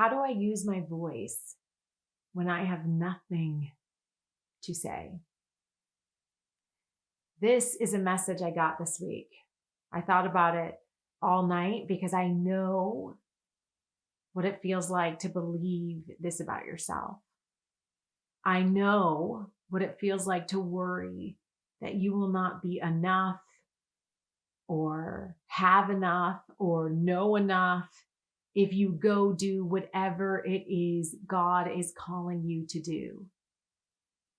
how do I use my voice when I have nothing to say? This is a message I got this week. I thought about it all night because I know what it feels like to believe this about yourself. I know what it feels like to worry that you will not be enough or have enough or know enough if you go do whatever it is God is calling you to do.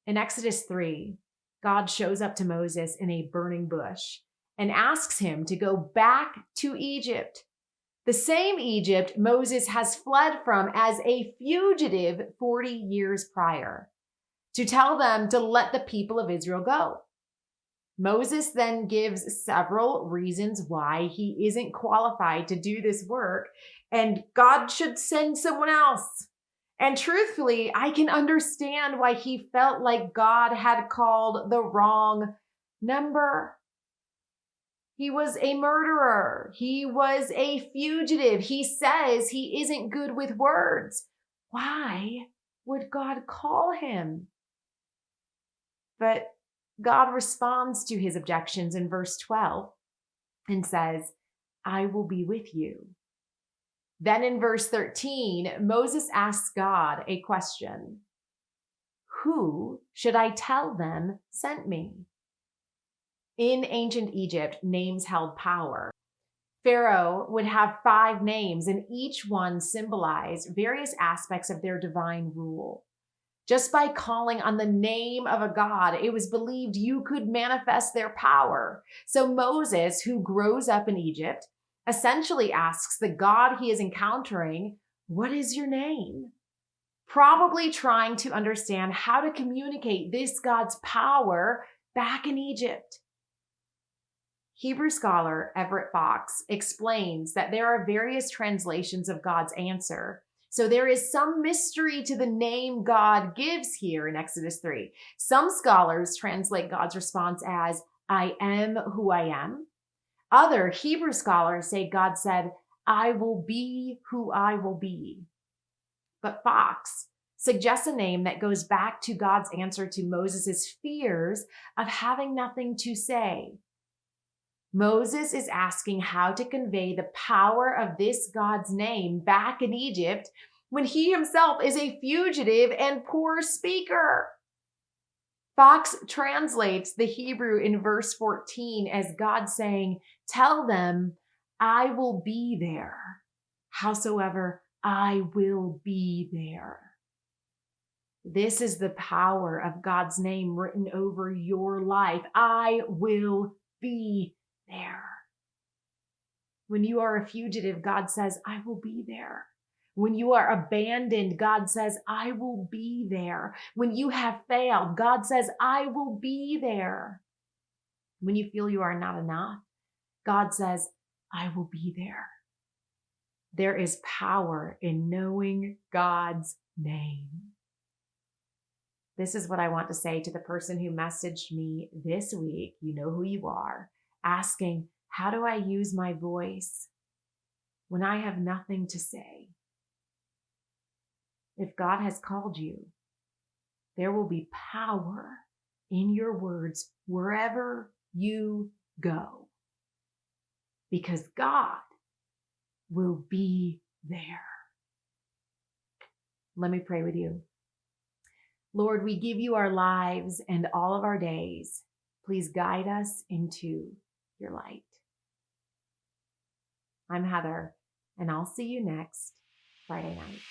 In Exodus 3, God shows up to Moses in a burning bush and asks him to go back to Egypt, the same Egypt Moses has fled from as a fugitive 40 years prior, to tell them to let the people of Israel go. Moses then gives several reasons why he isn't qualified to do this work, and God should send someone else. And truthfully, I can understand why he felt like God had called the wrong number. He was a murderer. He was a fugitive. He says he isn't good with words. Why would God call him? But God responds to his objections in verse 12 and says, I will be with you. Then in verse 13, Moses asks God a question. Who should I tell them sent me? In ancient Egypt, names held power. Pharaoh would have 5 names, and each one symbolized various aspects of their divine rule. Just by calling on the name of a god, it was believed you could manifest their power. So Moses, who grows up in Egypt, essentially asks the God he is encountering, what is your name? Probably trying to understand how to communicate this God's power back in Egypt. Hebrew scholar Everett Fox explains that there are various translations of God's answer. So there is some mystery to the name God gives here in Exodus 3. Some scholars translate God's response as, I am who I am. Other Hebrew scholars say God said, I will be who I will be. But Fox suggests a name that goes back to God's answer to Moses' fears of having nothing to say. Moses is asking how to convey the power of this God's name back in Egypt when he himself is a fugitive and poor speaker. Fox translates the Hebrew in verse 14 as God saying, tell them, I will be there. Howsoever, I will be there. This is the power of God's name written over your life. I will be there. When you are a fugitive, God says, I will be there. When you are abandoned, God says, I will be there. When you have failed, God says, I will be there. When you feel you are not enough, God says, I will be there. There is power in knowing God's name. This is what I want to say to the person who messaged me this week. You know who you are. Asking, how do I use my voice when I have nothing to say? If God has called you, there will be power in your words wherever you go, because God will be there. Let me pray with you. Lord, we give you our lives and all of our days. Please guide us into your light. I'm Heather, and I'll see you next Friday night.